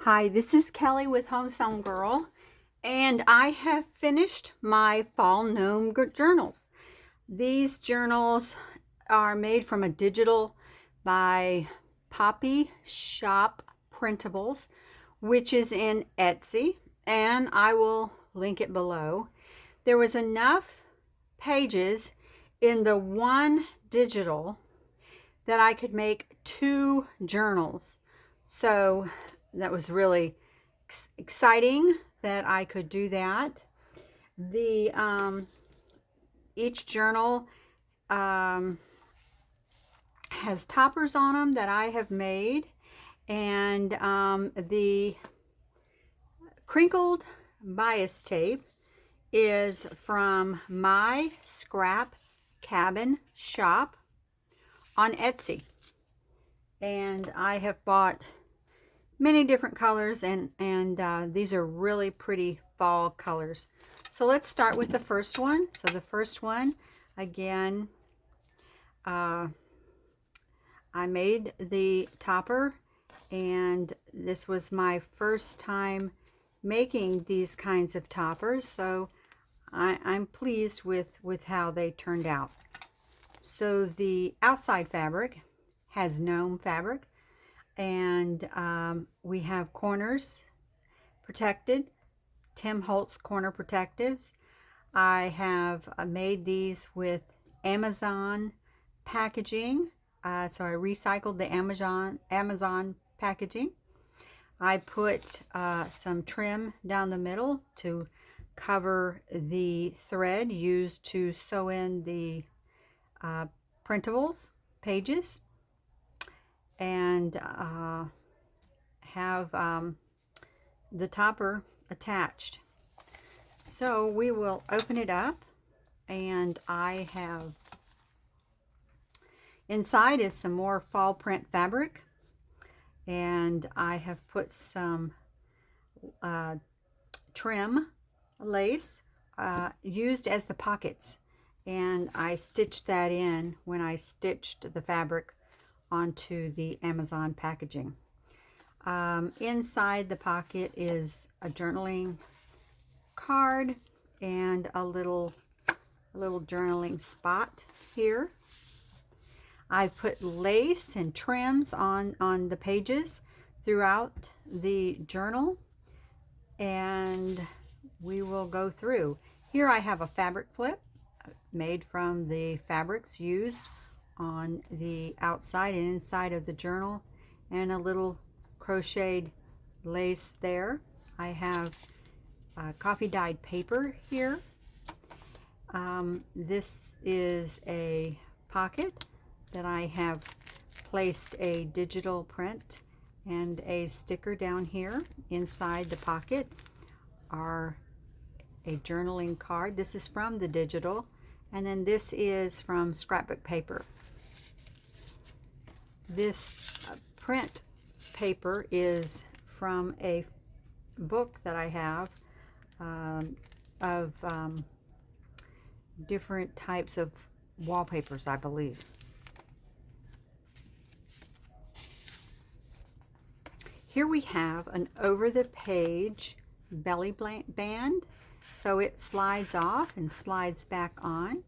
Hi, this is Kelly with Homesewn Girl, and I have finished my Fall Gnome Journals. These journals are made from a digital by Poppy Shop Printables, which is in Etsy, and I will link it below. There was enough pages in the one digital that I could make 2 journals. So that was really exciting that I could do that. The each journal has toppers on them that I have made, and the crinkled bias tape is from my Scrap Cabin shop on Etsy, and I have bought many different colors, and these are really pretty fall colors. So let's start with the first one. So the first one, again, I made the topper, and this was my first time making these kinds of toppers, so I'm pleased with how they turned out. So the outside fabric has gnome fabric, and we have corners protected, Tim Holtz corner protectives. I have made these with Amazon packaging, so I recycled the Amazon packaging. I put some trim down the middle to cover the thread used to sew in the printables pages, and have the topper attached. So we will open it up, and I have inside is some more fall print fabric, and I have put some trim lace used as the pockets, and I stitched that in when I stitched the fabric onto the Amazon packaging. Inside the pocket is a journaling card and a little journaling spot here. I put lace and trims on the pages throughout the journal, and we will go through. Here I have a fabric flip made from the fabrics used on the outside and inside of the journal, and a little crocheted lace there. I have coffee dyed paper here. This is a pocket that I have placed a digital print and a sticker down here. Inside the pocket are a journaling card. This is from the digital, and then this is from scrapbook paper. This print paper is from a book that I have of different types of wallpapers, I believe. Here we have an over-the-page belly band, so it slides off and slides back on.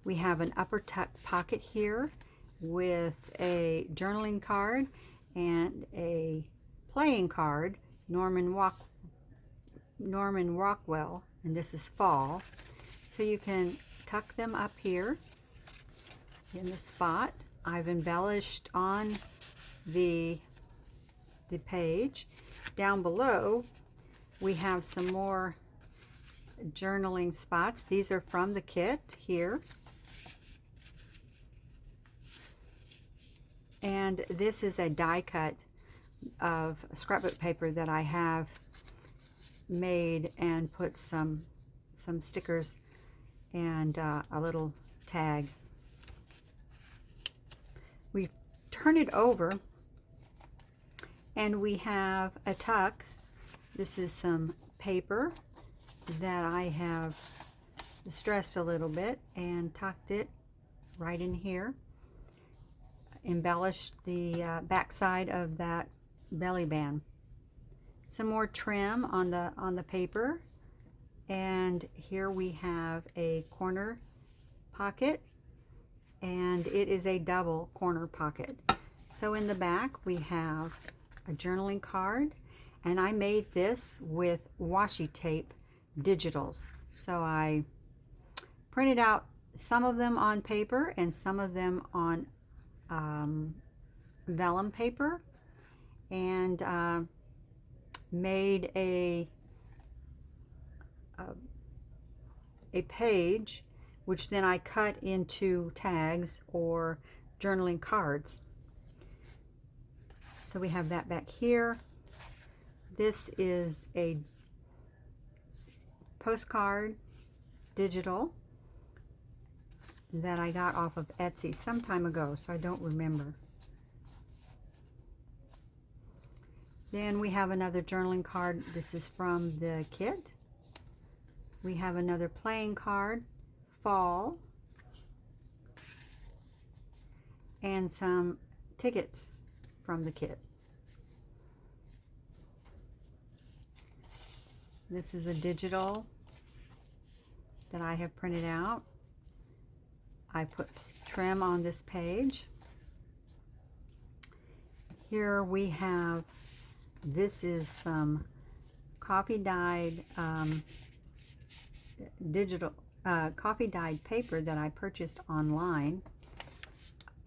We have an upper tuck pocket here with a journaling card and a playing card, Norman Rockwell, and this is fall. So you can tuck them up here in the spot. I've embellished on the page. Down below we have some more journaling spots. These are from the kit here. And this is a die cut of scrapbook paper that I have made and put some stickers and a little tag. We turn it over, and we have a tuck. This is some paper that I have distressed a little bit and tucked it right in here. Embellished the back side of that belly band. some more trim on the paper, and here we have a corner pocket, and it is a double corner pocket. So in the back we have a journaling card, and I made this with washi tape digitals. So I printed out some of them on paper and some of them on vellum paper, and made a page, which then I cut into tags or journaling cards. So we have that back here. This is a postcard digital that I got off of Etsy some time ago, so I don't remember. Then we have another journaling card. This is from the kit. We have another playing card, Fall, and some tickets from the kit. This is a digital that I have printed out. I put trim on this page. Here we have, this is some coffee dyed coffee dyed paper that I purchased online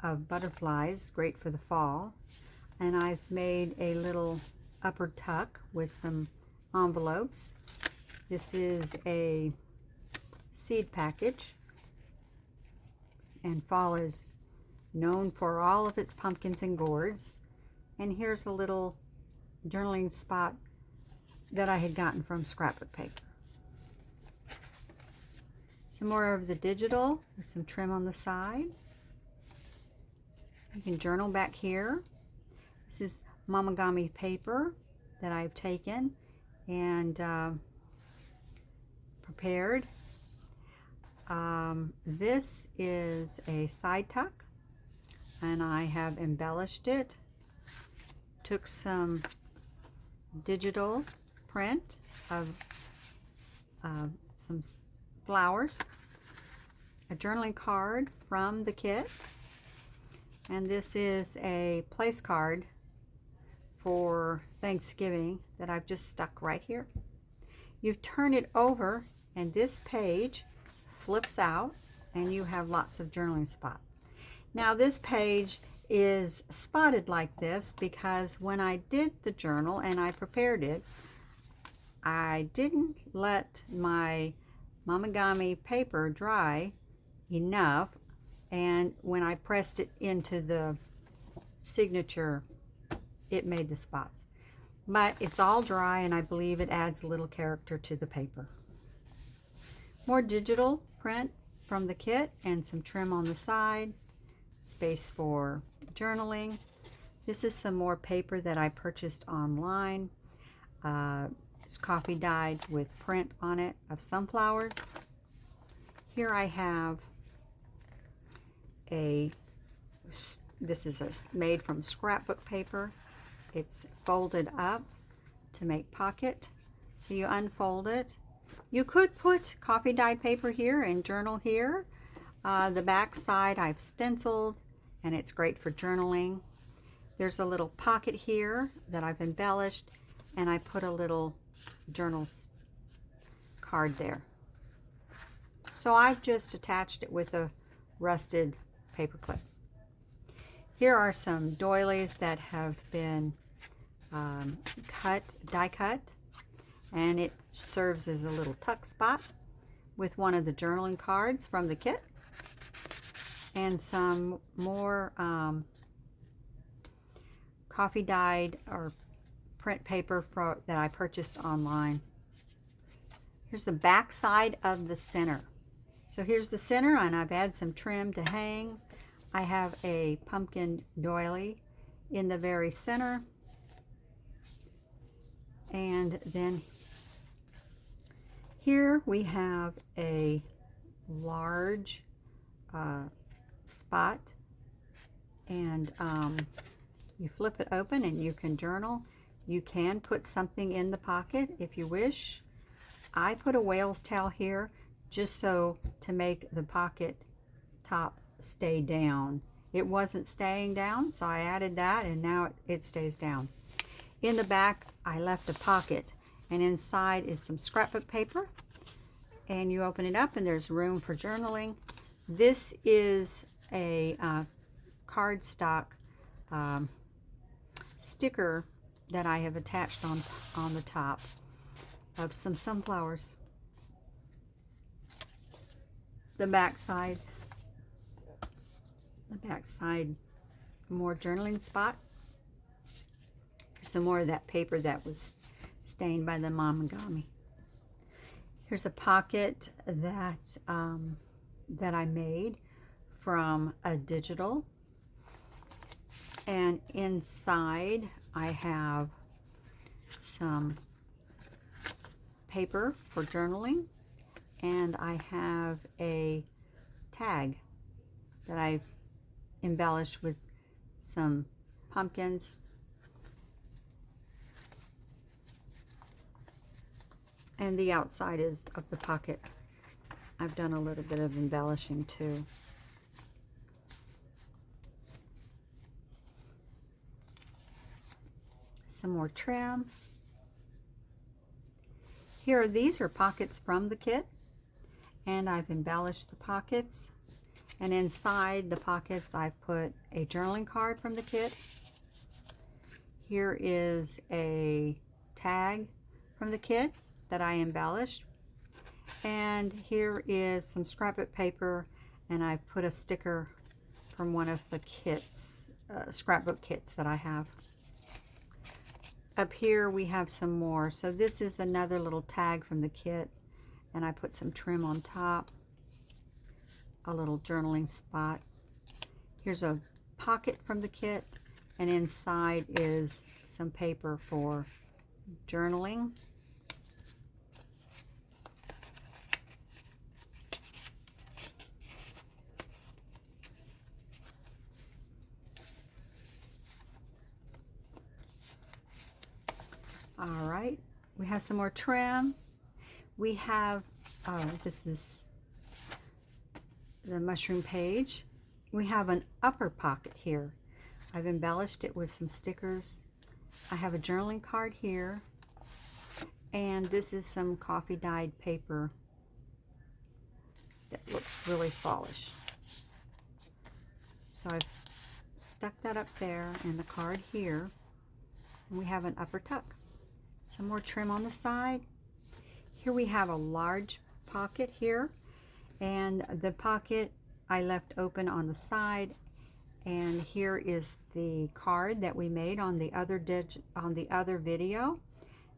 of butterflies, great for the fall. And I've made a little upper tuck with some envelopes. This is a seed package, and fall is known for all of its pumpkins and gourds. And here's a little journaling spot that I had gotten from scrapbook paper. Some more of the digital with some trim on the side. You can journal back here. This is mamagami paper that I've taken and prepared. This is a side tuck, and I have embellished it. Took some digital print of some flowers, a journaling card from the kit, and this is a place card for Thanksgiving that I've just stuck right here. You turn it over and this page flips out and you have lots of journaling spots. Now this page is spotted like this because when I did the journal and I prepared it, I didn't let my mamagami paper dry enough, and when I pressed it into the signature, it made the spots. But it's all dry, and I believe it adds a little character to the paper. More digital print from the kit and some trim on the side, space for journaling. This is some more paper that I purchased online. It's coffee dyed with print on it of sunflowers. Here I have this is made from scrapbook paper. It's folded up to make pocket. So you unfold it. You could put coffee dyed paper here and journal here. The back side I've stenciled, and it's great for journaling. There's a little pocket here that I've embellished, and I put a little journal card there. So I've just attached it with a rusted paper clip. Here are some doilies that have been die cut, and it serves as a little tuck spot with one of the journaling cards from the kit, and some more coffee dyed or print paper that I purchased online. Here's the back side of the center. So here's the center, and I've added some trim to hang. I have a pumpkin doily in the very center, and then here we have a large spot, and you flip it open and you can journal. You can put something in the pocket if you wish. I put a whale's tail here just so to make the pocket top stay down. It wasn't staying down, so I added that, and now it stays down. In the back, I left a pocket, and inside is some scrapbook paper. And you open it up, and there's room for journaling. This is a cardstock sticker that I have attached on the top of some sunflowers. The back side, more journaling spots. Here's some more of that paper that was stained by the mamagami. Here's a pocket that that I made from a digital, and inside I have some paper for journaling, and I have a tag that I've embellished with some pumpkins. And the outside of the pocket, I've done a little bit of embellishing too. Some more trim. Here, these are pockets from the kit, and I've embellished the pockets. And inside the pockets, I've put a journaling card from the kit. Here is a tag from the kit that I embellished, and here is some scrapbook paper, and I put a sticker from one of the kits, scrapbook kits that I have. Up here we have some more. So this is another little tag from the kit, and I put some trim on top, a little journaling spot. Here's a pocket from the kit, and inside is some paper for journaling. All right, we have some more trim. We have, this is the mushroom page. We have an upper pocket here. I've embellished it with some stickers. I have a journaling card here, and this is some coffee dyed paper that looks really fallish. So I've stuck that up there, and the card here, and we have an upper tuck. Some more trim on the side. Here we have a large pocket here, and the pocket I left open on the side, and here is the card that we made on the other video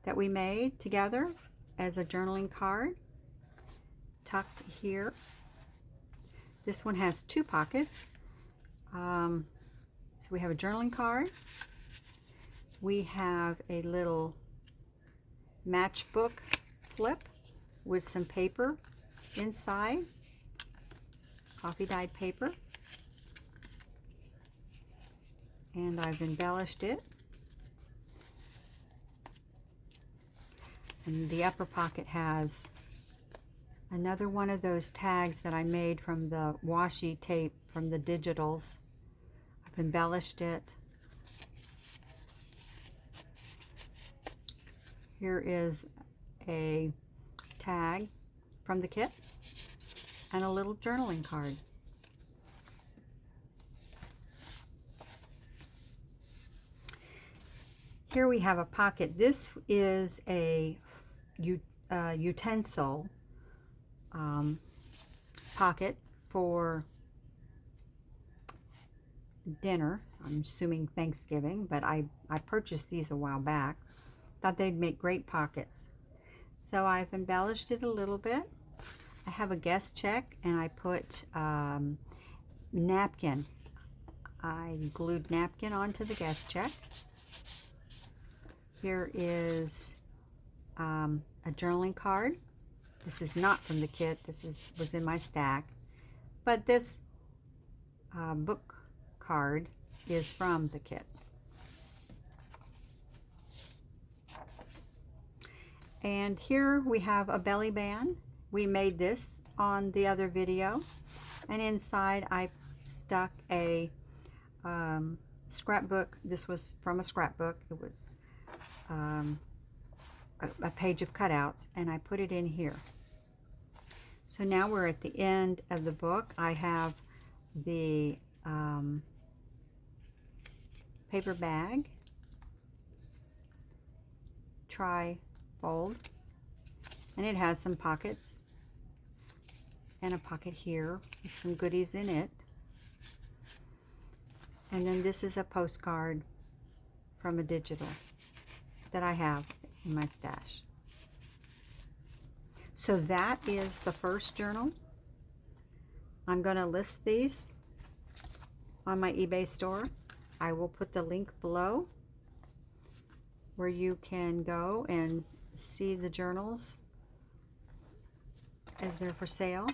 that we made together as a journaling card, tucked here. This one has two pockets. So we have a journaling card. We have a little matchbook flip with some paper inside, coffee dyed paper, and I've embellished it. And the upper pocket has another one of those tags that I made from the washi tape from the digitals. I've embellished it. Here is a tag from the kit and a little journaling card. Here we have a pocket. This is a utensil pocket for dinner. I'm assuming Thanksgiving, but I purchased these a while back. Thought they'd make great pockets. So I've embellished it a little bit. I have a guest check, and I put napkin. I glued napkin onto the guest check. Here is a journaling card. This is not from the kit. This was in my stack. But this book card is from the kit. And here we have a belly band. We made this on the other video. And inside I stuck a scrapbook. This was from a scrapbook. It was a page of cutouts, and I put it in here. So now we're at the end of the book. I have the paper bag, tri-fold, and it has some pockets and a pocket here with some goodies in it. And then this is a postcard from a digital that I have in my stash. So that is the first journal. I'm going to list these on my eBay store. I will put the link below where you can go and see the journals as they're for sale.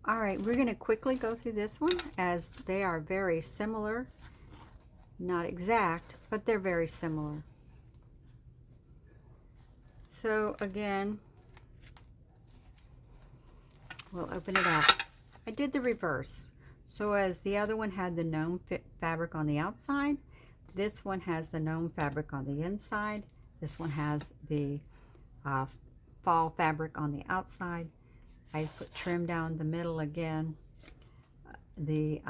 All right, we're going to quickly go through this one as they are very similar. Not exact, but they're very similar. So again, we'll open it up. I did the reverse. So as the other one had the gnome fabric on the outside, this one has the gnome fabric on the inside. This one has the fall fabric on the outside. I put trim down the middle again. The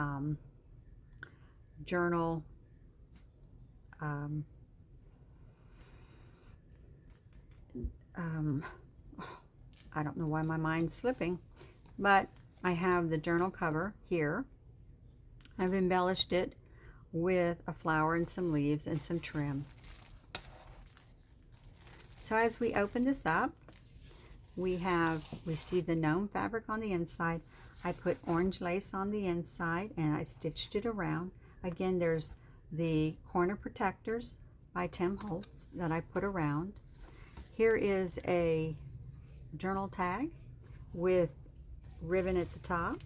journal I don't know why my mind's slipping, but I have the journal cover here. I've embellished it with a flower and some leaves and some trim. So as we open this up, we see the gnome fabric on the inside. I put orange lace on the inside and I stitched it around. Again, there's the corner protectors by Tim Holtz that I put around. Here is a journal tag with ribbon at the top.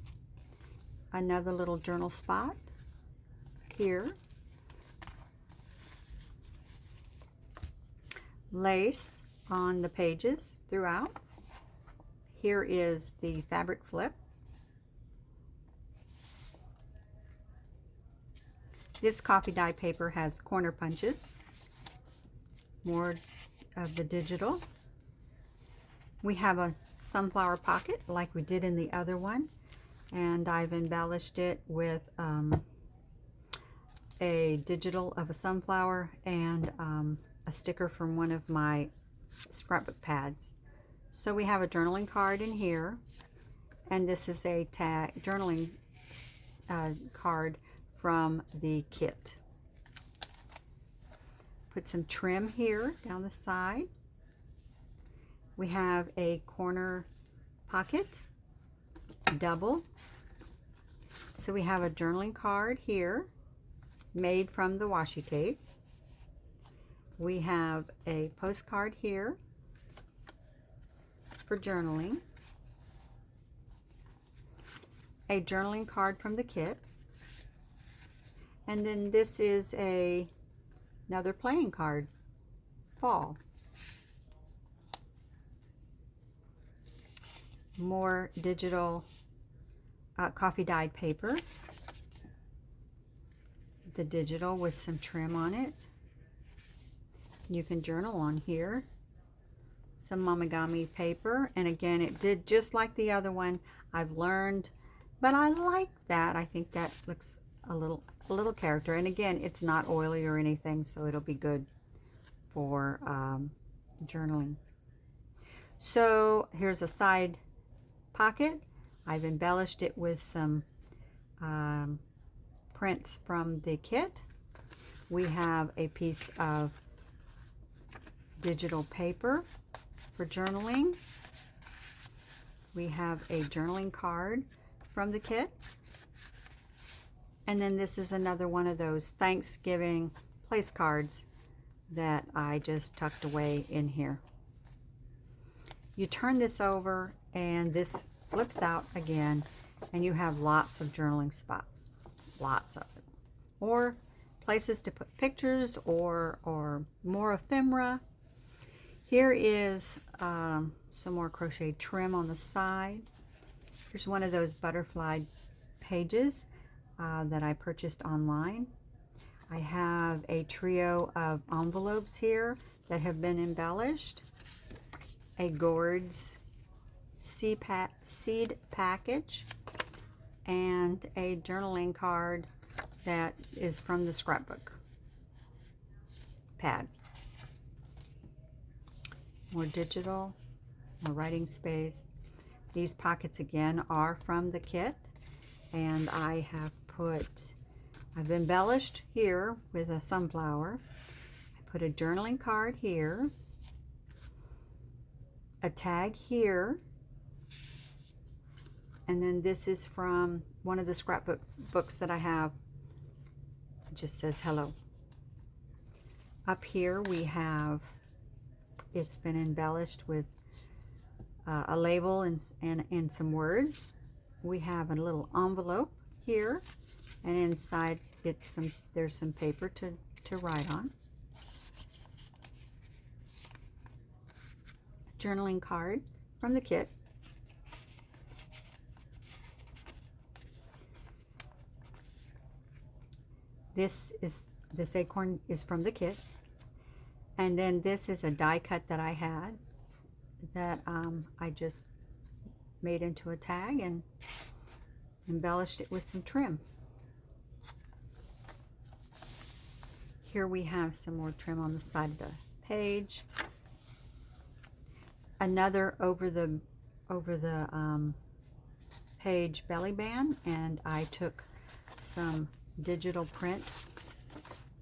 Another little journal spot here. Lace on the pages throughout. Here is the fabric flip. This coffee dye paper has corner punches. More of the digital. We have a sunflower pocket like we did in the other one, and I've embellished it with a digital of a sunflower and a sticker from one of my scrapbook pads. So we have a journaling card in here, and this is a journaling card from the kit. Put some trim here down the side. We have a corner pocket, double. So we have a journaling card here made from the washi tape. We have a postcard here for journaling. A journaling card from the kit. And then this is another playing card, fall. More digital coffee dyed paper. The digital with some trim on it. You can journal on here. Some Mamigami paper, and again it did just like the other one. I've learned, but I like that. I think that looks a little character, and again it's not oily or anything, so it'll be good for journaling. So here's a side pocket. I've embellished it with some prints from the kit. We have a piece of digital paper for journaling. We have a journaling card from the kit. And then this is another one of those Thanksgiving place cards that I just tucked away in here. You turn this over and this flips out again, and you have lots of journaling spots. Lots of it. Or places to put pictures or more ephemera. Here is some more crochet trim on the side. Here's one of those butterfly pages that I purchased online. I have a trio of envelopes here that have been embellished. A gourds seed package and a journaling card that is from the scrapbook pad. More digital, more writing space. These pockets again are from the kit, and I've embellished here with a sunflower. I put a journaling card here, a tag here, and then this is from one of the scrapbook books that I have. It just says hello. Up here we have, it's been embellished with a label and some words. We have a little envelope here, and inside there's some paper to write on. A journaling card from the kit. This acorn is from the kit. And then this is a die cut that I had that I just made into a tag and embellished it with some trim. Here we have some more trim on the side of the page. Another over the page belly band, and I took some digital print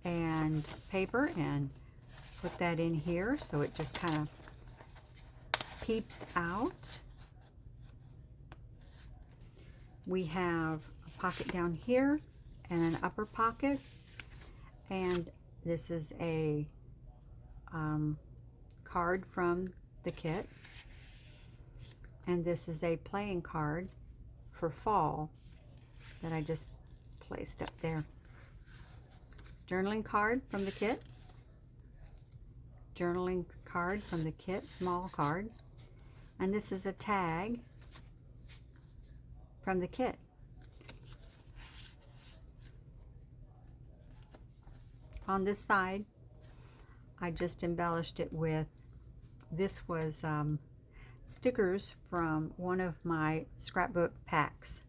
and paper and put that in here so it just kind of peeps out. We have a pocket down here and an upper pocket, and this is a card from the kit, and this is a playing card for fall that I just placed up there. Journaling card from the kit. Journaling card from the kit, small card. And this is a tag from the kit. On this side, I just embellished it with, this was stickers from one of my scrapbook packs.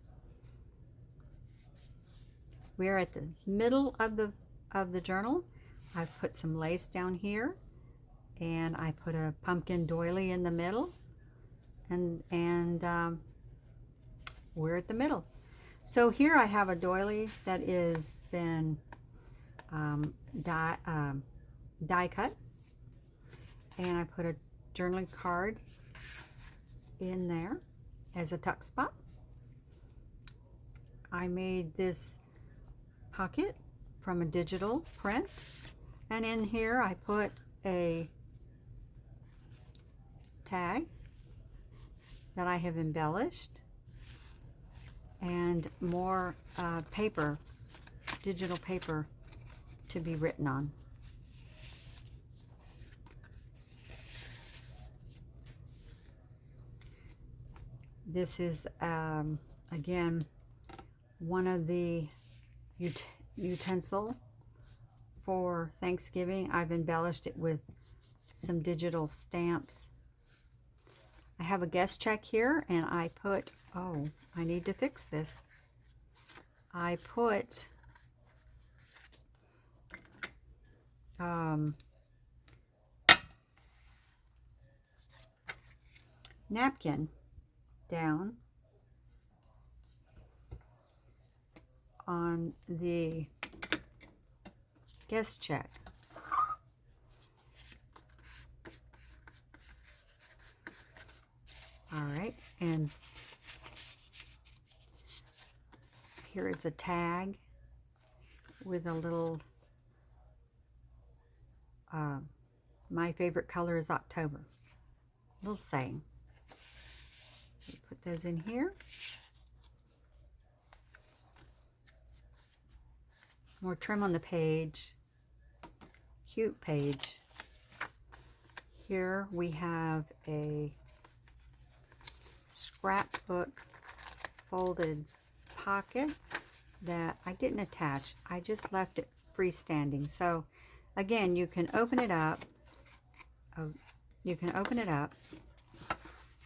We're at the middle of the journal. I've put some lace down here, and I put a pumpkin doily in the middle, and we're at the middle. So here I have a doily that is been die cut, and I put a journaling card in there as a tuck spot. I made this pocket from a digital print, and in here I put a tag that I have embellished, and more paper, digital paper to be written on. This is again one of the utensil for Thanksgiving. I've embellished it with some digital stamps. I have a guest check here, and I put, oh, I need to fix this. I put napkin down on the guest check. All right, and here is a tag with a little, my favorite color is October, little saying. So put those in here. More trim on the page. Cute page. Here we have a scrapbook folded pocket that I didn't attach. I just left it freestanding. So again, you can open it up. You can open it up,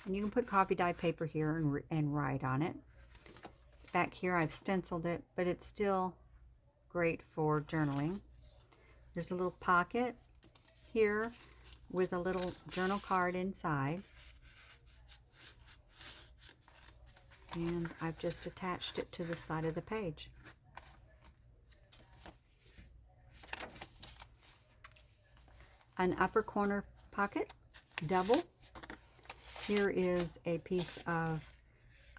and you can put coffee dye paper here and write on it. Back here I've stenciled it, but it's still great for journaling. There's a little pocket here with a little journal card inside. And I've just attached it to the side of the page. An upper corner pocket, double. Here is a piece of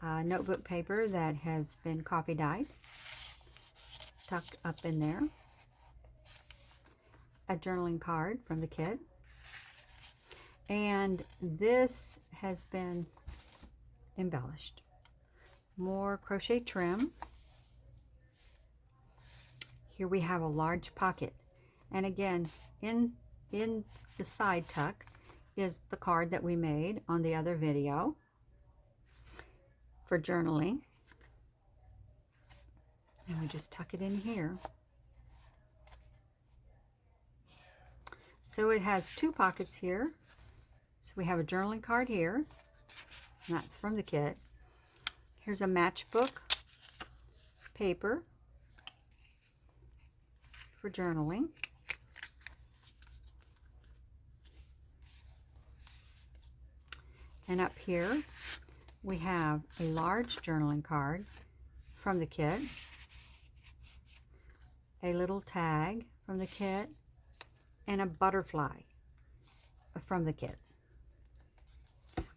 notebook paper that has been coffee dyed, tucked up in there. A journaling card from the kit. And this has been embellished. More crochet trim. Here we have a large pocket, and again in the side tuck is the card that we made on the other video for journaling, and we just tuck it in here. So it has two pockets here. So we have a journaling card here, and that's from the kit. Here's a matchbook paper for journaling. And up here we have a large journaling card from the kit, a little tag from the kit, and a butterfly from the kit.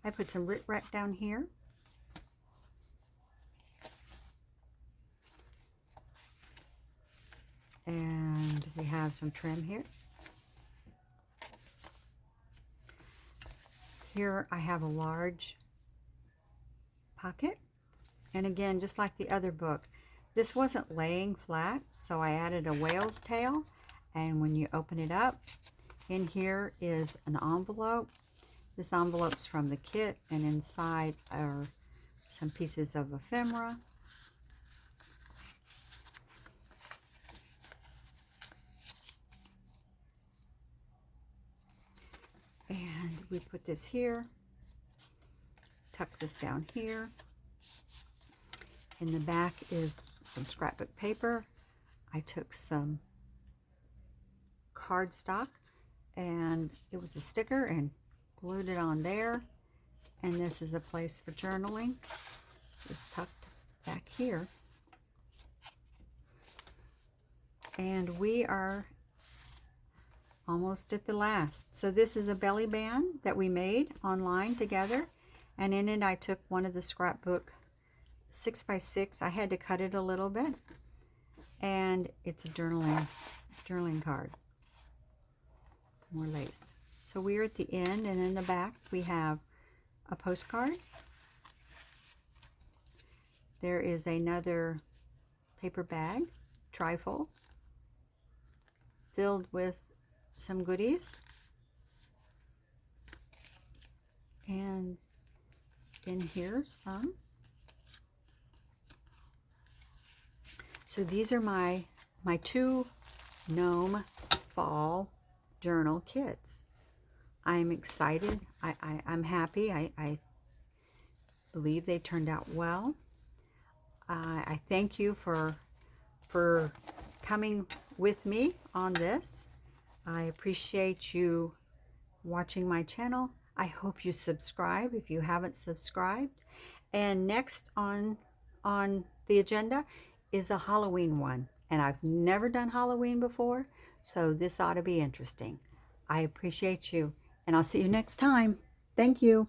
I put some rickrack down here. And we have some trim here. Here I have a large pocket. And again, just like the other book, this wasn't laying flat, so I added a whale's tail. And when you open it up, in here is an envelope. This envelope's from the kit, and inside are some pieces of ephemera. And we put this here, tuck this down here. In the back is some scrapbook paper. I took some cardstock, and it was a sticker, and glued it on there. And this is a place for journaling, just tucked back here. And we are almost at the last. So this is a belly band that we made online together, and in it I took one of the scrapbook 6x6. I had to cut it a little bit, and it's a journaling card. More lace. So we are at the end, and in the back we have a postcard. There is another paper bag, trifold, filled with some goodies, and in here some. So these are my two gnome fall journal kits. I'm excited. I'm happy. I believe they turned out well. I thank you for coming with me on this. I appreciate you watching my channel. I hope you subscribe if you haven't subscribed. And next on the agenda is a Halloween one. And I've never done Halloween before, so this ought to be interesting. I appreciate you, and I'll see you next time. Thank you.